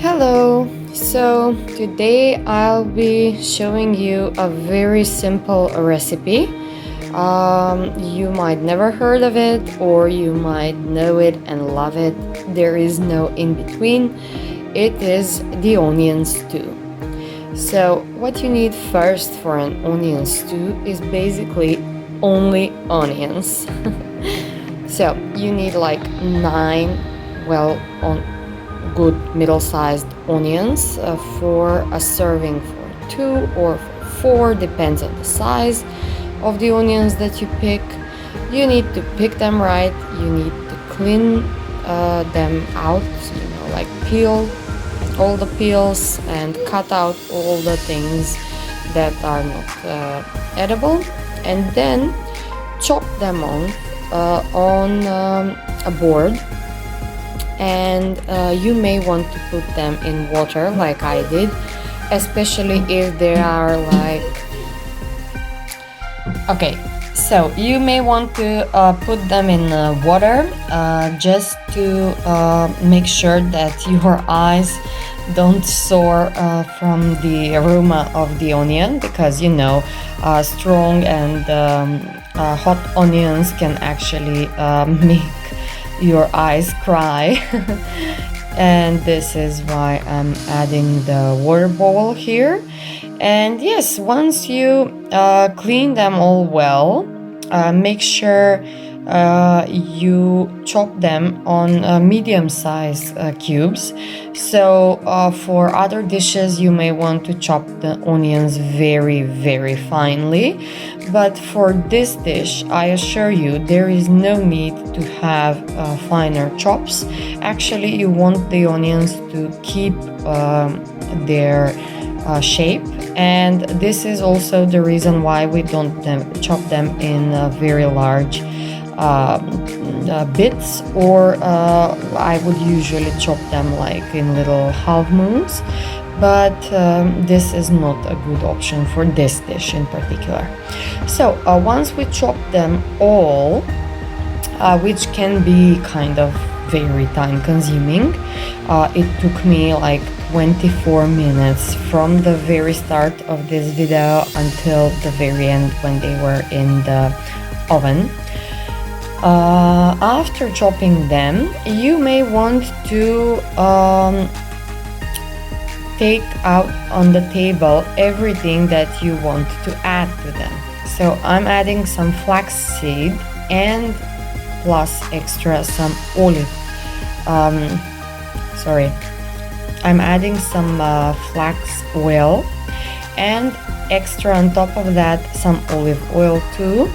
Hello! So today I'll be showing you a very simple recipe. You might never heard of it or you might know it and love it. There is no in between. It is the onion stew. So what you need first for an onion stew is basically only onions. So you need like 9 on good middle-sized onions for a serving for 2 or for 4, depends on the size of the onions that you pick. You need to pick them right, you need to clean them out, like peel all the peels and cut out all the things that are not edible, and then chop them on a board. And you may want to put them in water like I did, especially if they are so you may want to put them in water just to make sure that your eyes don't soar from the aroma of the onion, because strong and hot onions can actually make your eyes cry. And this is why I'm adding the water bowl here. And yes, once you clean them all well, make sure you chop them on medium-sized cubes. So for other dishes you may want to chop the onions very, very finely, but for this dish I assure you there is no need to have finer chops. Actually, you want the onions to keep their shape, and this is also the reason why we don't chop them in very large bits, or I would usually chop them like in little half moons, but this is not a good option for this dish in particular. So once we chop them all, which can be kind of very time consuming, it took me like 24 minutes from the very start of this video until the very end when they were in the oven. After chopping them, you may want to take out on the table everything that you want to add to them. So I'm adding some flaxseed and plus extra some I'm adding some flax oil, and extra on top of that some olive oil too.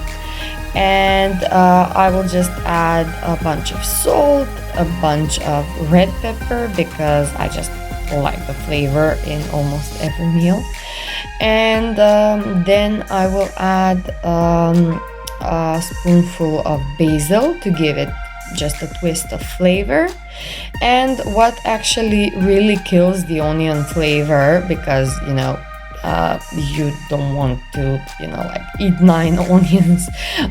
And I will just add a bunch of salt, a bunch of red pepper, because I just like the flavor in almost every meal. And then I will add a spoonful of basil to give it just a twist of flavor. And what actually really kills the onion flavor, because you don't want to eat 9 onions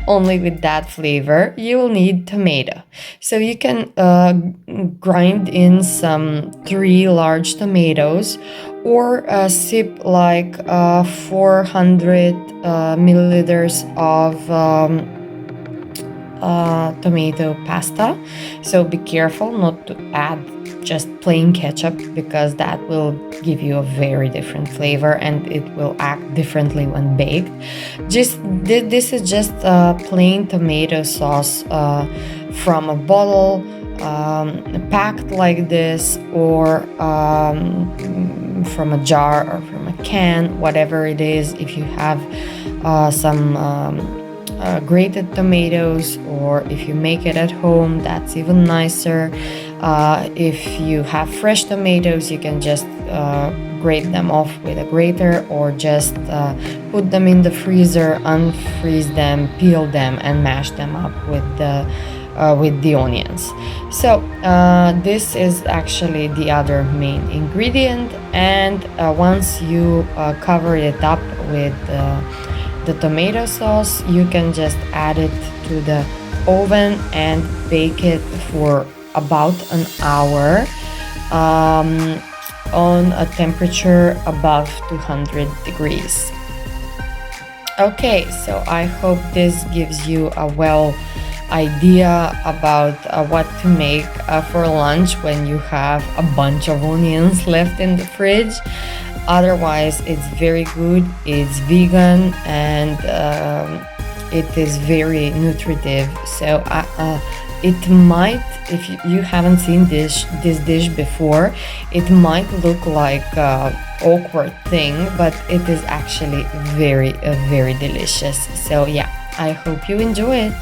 only with that flavor, you will need tomato. So you can grind in some 3 large tomatoes, or sip like 400 milliliters of tomato pasta. So be careful not to add just plain ketchup, because that will give you a very different flavor and it will act differently when baked. This is just plain tomato sauce from a bottle, packed like this, or from a jar or from a can, whatever it is. If you have some grated tomatoes, or if you make it at home, that's even nicer. If you have fresh tomatoes, you can just grate them off with a grater, or just put them in the freezer, unfreeze them, peel them, and mash them up with the onions. So this is actually the other main ingredient, and once you cover it up with the tomato sauce, you can just add it to the oven and bake it for about an hour. on a temperature above 200 degrees. Okay, so I hope this gives you a idea about what to make for lunch when you have a bunch of onions left in the fridge. Otherwise, it's very good, it's vegan, and it is very nutritive. So it might, if you haven't seen this dish before, it might look like an awkward thing, but it is actually very, very delicious. So yeah, I hope you enjoy it.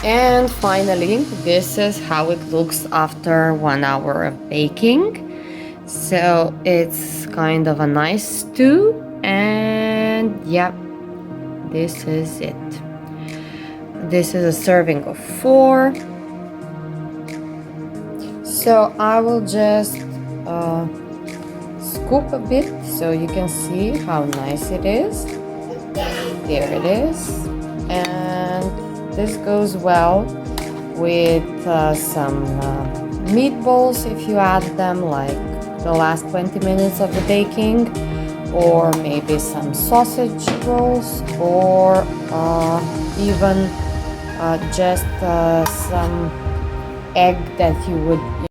And finally, this is how it looks after 1 hour of baking. So it's kind of a nice stew, and yeah, this is it. This is a serving of 4. So I will just scoop a bit so you can see how nice it is. There it is. And this goes well with some meatballs if you add them, like the last 20 minutes of the baking, or maybe some sausage rolls, or even just some egg that you would